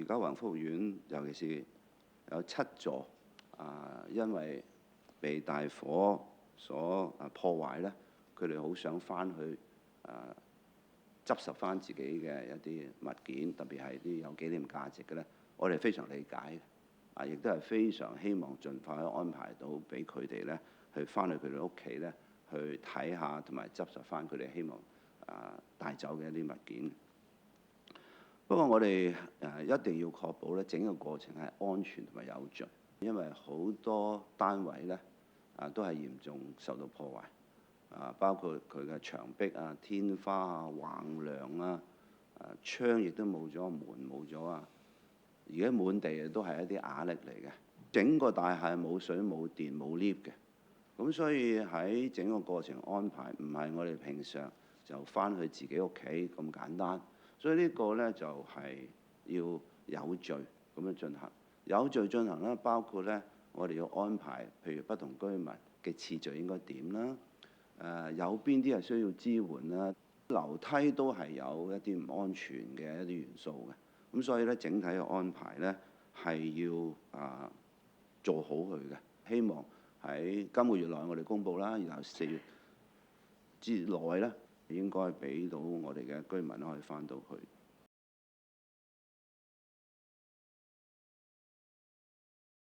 家宏福苑，尤其是有7座因為被大火所破壞咧，佢哋好想翻去執拾翻自己嘅一啲物件，特別係啲有紀念價值嘅咧，我哋非常理解嘅，亦都係非常希望盡快安排到俾佢哋咧去翻去佢哋屋企咧去睇下，同埋執拾翻佢哋希望帶走嘅一啲物件。不過我哋一定要確保咧整個過程係安全同埋有序，因為好多單位咧都係嚴重受到破壞，包括佢嘅牆壁天花橫梁窗亦都冇咗，門冇咗而家滿地都係一啲瓦礫嚟嘅。整個大廈冇水冇電冇 lift 嘅，咁所以喺整個過程安排唔係我哋平常就翻去自己屋企咁簡單。所以呢個咧就係要有序咁樣進行。有序進行咧，包括咧我哋要安排，譬如不同居民嘅次序應該點啦，有邊啲係需要支援啦，樓梯都係有一啲唔安全嘅一啲元素嘅。咁所以咧整體嘅安排咧係要做好佢嘅。希望喺今個月內我哋公佈啦，然後4月之內咧，應該俾到我哋嘅居民可以翻到去。